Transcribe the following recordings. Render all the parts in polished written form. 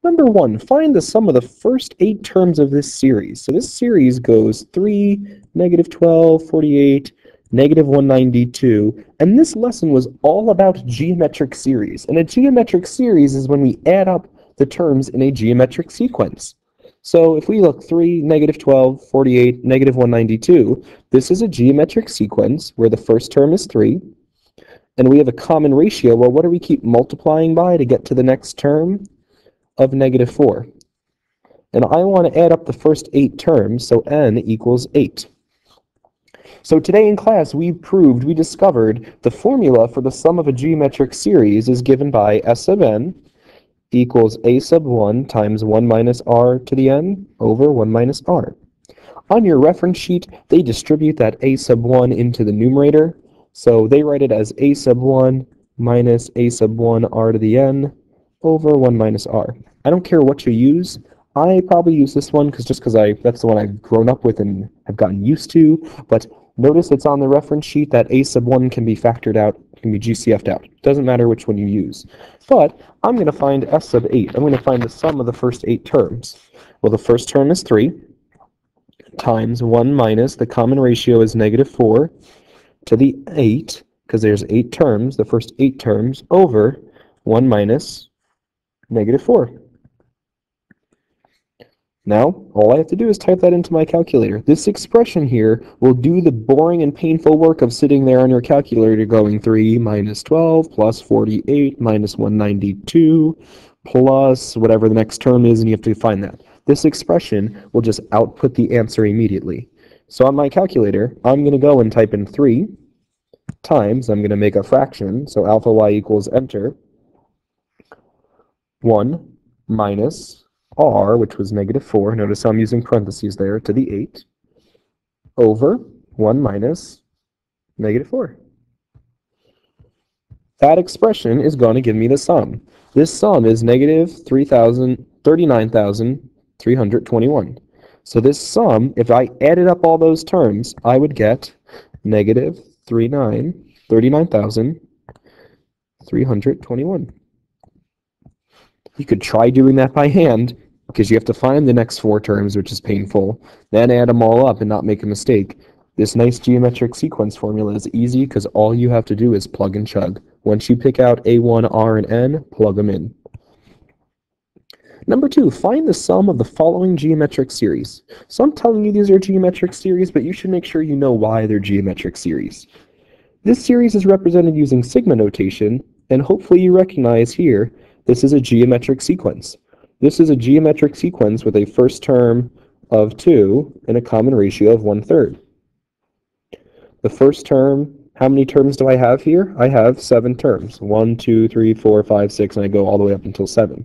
Number 1, find the sum of the first 8 terms of this series. So this series goes 3, negative 12, 48, negative 192, and this lesson was all about geometric series. And a geometric series is when we add up the terms in a geometric sequence. So if we look 3, negative 12, 48, negative 192, this is a geometric sequence where the first term is 3, and we have a common ratio. Well, what do we keep multiplying by to get to the next term? Of negative 4. And I want to add up the first 8 terms, so n equals 8. So today in class we discovered the formula for the sum of a geometric series is given by S sub n equals a sub 1 times 1 minus r to the n over 1 minus r. On your reference sheet, they distribute that a sub 1 into the numerator, so they write it as a sub 1 minus a sub 1 r to the n over 1 minus r. I don't care what you use. I probably use this one because that's the one I've grown up with and have gotten used to, but notice it's on the reference sheet that a sub 1 can be factored out, can be GCF'd out. Doesn't matter which one you use. But I'm going to find s sub 8. I'm going to find the sum of the first 8 terms. Well, the first term is 3 times 1 minus, the common ratio is negative 4 to the 8, because there's 8 terms, the first 8 terms, over 1 minus negative 4. Now, all I have to do is type that into my calculator. This expression here will do the boring and painful work of sitting there on your calculator going 3 minus 12 plus 48 minus 192 plus whatever the next term is, and you have to find that. This expression will just output the answer immediately. So on my calculator, I'm going to go and type in 3 times, I'm going to make a fraction, so alpha y equals enter, 1 minus r, which was negative 4, notice I'm using parentheses there, to the 8, over 1 minus negative 4. That expression is going to give me the sum. This sum is negative 39,321. So this sum, if I added up all those terms, I would get negative 39,321. You could try doing that by hand, because you have to find the next 4 terms, which is painful, then add them all up and not make a mistake. This nice geometric sequence formula is easy because all you have to do is plug and chug. Once you pick out a1, r, and n, plug them in. Number 2, find the sum of the following geometric series. So I'm telling you these are geometric series, but you should make sure you know why they're geometric series. This series is represented using sigma notation, and hopefully you recognize here this is a geometric sequence. This is a geometric sequence with a first term of 2 and a common ratio of 1/3. The first term, how many terms do I have here? I have 7 terms. 1, 2, 3, 4, 5, 6, and I go all the way up until 7.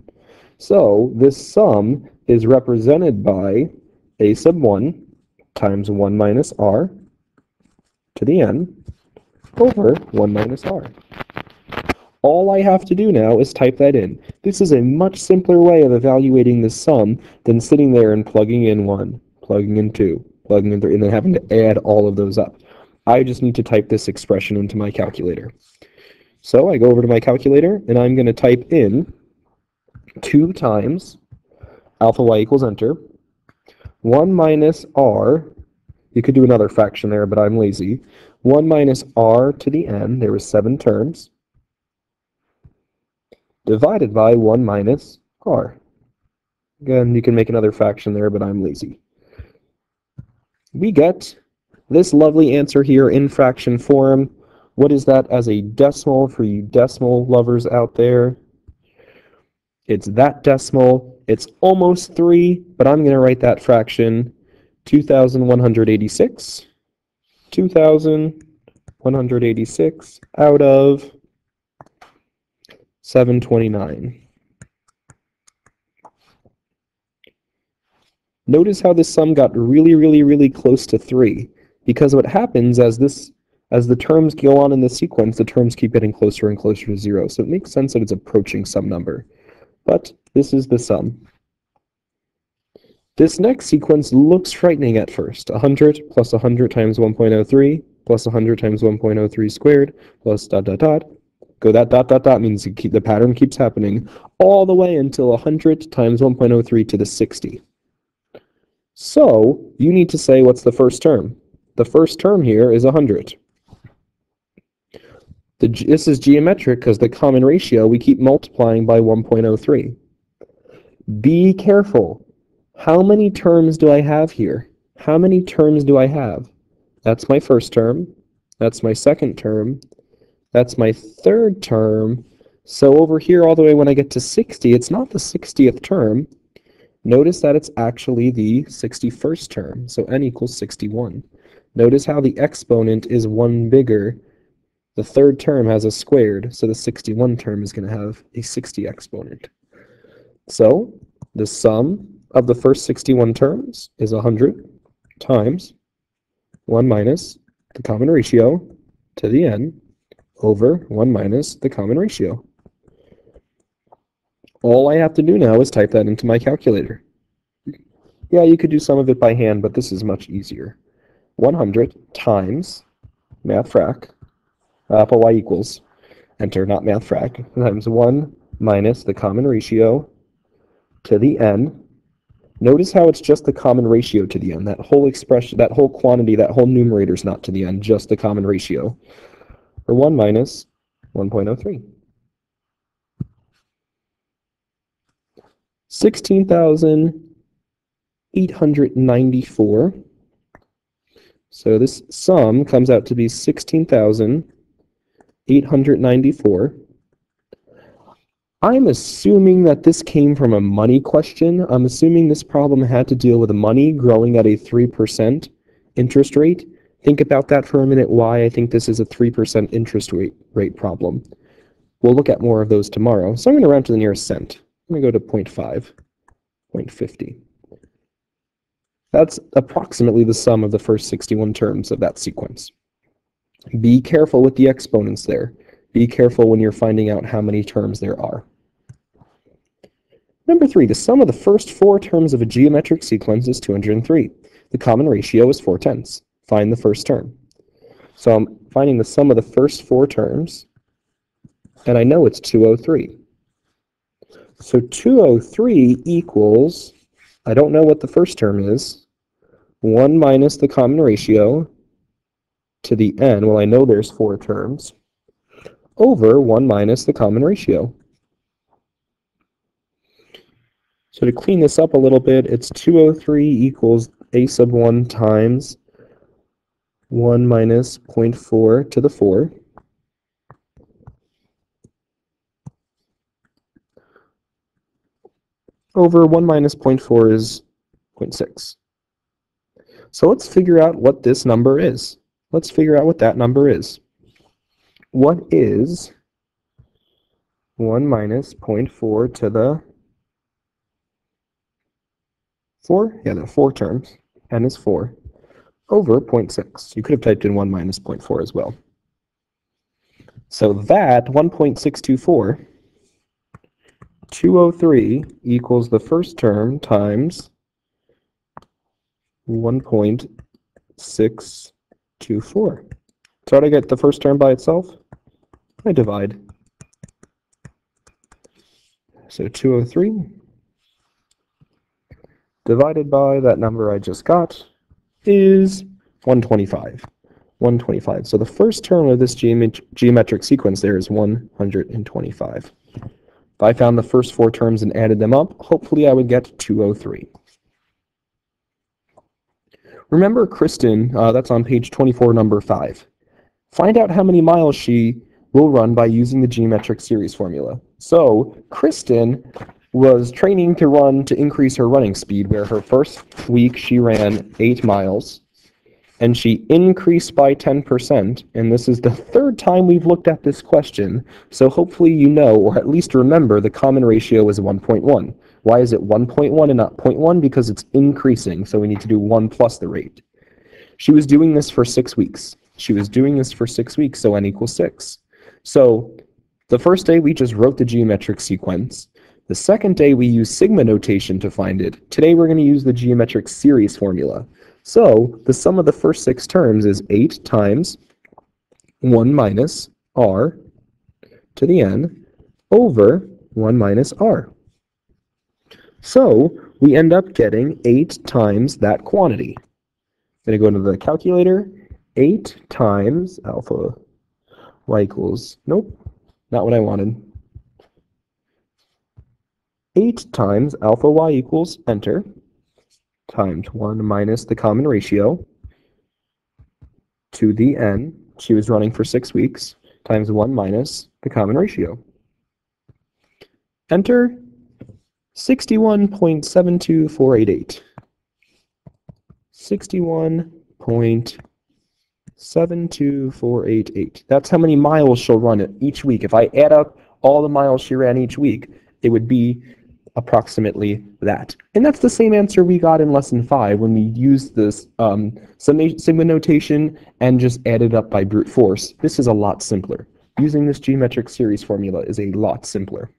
So this sum is represented by a sub 1 times 1 minus r to the n over 1 minus r. All I have to do now is type that in. This is a much simpler way of evaluating this sum than sitting there and plugging in 1, plugging in 2, plugging in 3, and then having to add all of those up. I just need to type this expression into my calculator. So I go over to my calculator, and I'm going to type in 2 times alpha y equals enter, 1 minus r, you could do another fraction there, but I'm lazy, 1 minus r to the n, there were 7 terms, divided by 1 minus r. Again, you can make another fraction there, but I'm lazy. We get this lovely answer here in fraction form. What is that as a decimal for you decimal lovers out there? It's that decimal. It's almost 3, but I'm going to write that fraction 2,186. 2,186 out of 729. Notice how this sum got really close to 3, because what happens as the terms go on in the sequence, the terms keep getting closer and closer to 0, so it makes sense that it's approaching some number. But this is the sum. This next sequence looks frightening at first. 100 plus 100 times 1.03 plus 100 times 1.03 squared plus ... Go that dot dot dot means the pattern keeps happening all the way until 100 times 1.03 to the 60. So you need to say what's the first term. The first term here is 100. This is geometric because the common ratio we keep multiplying by 1.03. Be careful. How many terms do I have here? How many terms do I have? That's my first term. That's my second term. That's my third term. So over here all the way when I get to 60, it's not the 60th term. Notice that it's actually the 61st term. So n equals 61. Notice how the exponent is 1 bigger. The third term has a squared, so the 61 term is going to have a 60 exponent. So the sum of the first 61 terms is 100 times 1 minus the common ratio to the n over 1 minus the common ratio. All I have to do now is type that into my calculator. Yeah, you could do some of it by hand, but this is much easier. 100 times math frac, put y equals, enter, not math frac, times 1 minus the common ratio to the n. Notice how it's just the common ratio to the n. That whole expression, that whole quantity, that whole numerator is not to the n, just the common ratio. Or 1 minus 1.03. 16,894. So this sum comes out to be 16,894. I'm assuming that this came from a money question. I'm assuming this problem had to deal with money growing at a 3% interest rate. Think about that for a minute, why I think this is a 3% interest rate problem. We'll look at more of those tomorrow. So I'm going to round to the nearest cent. I'm going to go to 0.5, 0.50. That's approximately the sum of the first 61 terms of that sequence. Be careful with the exponents there. Be careful when you're finding out how many terms there are. Number 3, the sum of the first 4 terms of a geometric sequence is 203. The common ratio is 4/10. Find the first term. So I'm finding the sum of the first 4 terms, and I know it's 203. So 203 equals, I don't know what the first term is, 1 minus the common ratio to the n, well I know there's 4 terms, over 1 minus the common ratio. So to clean this up a little bit, it's 203 equals a sub 1 times 1 minus 0.4 to the 4. Over 1 minus 0.4 is 0.6. So let's figure out what this number is. Let's figure out what that number is. What is 1 minus 0.4 to the 4? Yeah, the 4 terms. N is 4. Over 0.6. You could have typed in 1 minus 0.4 as well. So that 1.624, 203 equals the first term times 1.624. So how do I get the first term by itself? I divide. So 203 divided by that number I just got is 125. 125. So the first term of this geometric sequence there is 125. If I found the first 4 terms and added them up, hopefully I would get 203. Remember Kristen, that's on page 24, number 5. Find out how many miles she will run by using the geometric series formula. So Kristen was training to run to increase her running speed, where her first week she ran 8 miles, and she increased by 10%, and this is the 3rd time we've looked at this question, so hopefully you know, or at least remember, the common ratio is 1.1. Why is it 1.1 and not 0.1? Because it's increasing, so we need to do 1 plus the rate. She was doing this for 6 weeks. So n equals 6. So the first day we just wrote the geometric sequence. The second day we use sigma notation to find it. Today we're going to use the geometric series formula. So the sum of the first 6 terms is 8 times 1 minus r to the n over 1 minus r. So we end up getting 8 times that quantity. I'm going to go into the calculator. 8 times alpha y equals, nope, not what I wanted. 8 times alpha y equals, enter, times 1 minus the common ratio to the n, she was running for 6 weeks, times 1 minus the common ratio. Enter 61.72488. 61.72488. That's how many miles she'll run each week. If I add up all the miles she ran each week, it would be approximately that. And that's the same answer we got in lesson 5 when we used this sigma notation and just added up by brute force. This is a lot simpler. Using this geometric series formula is a lot simpler.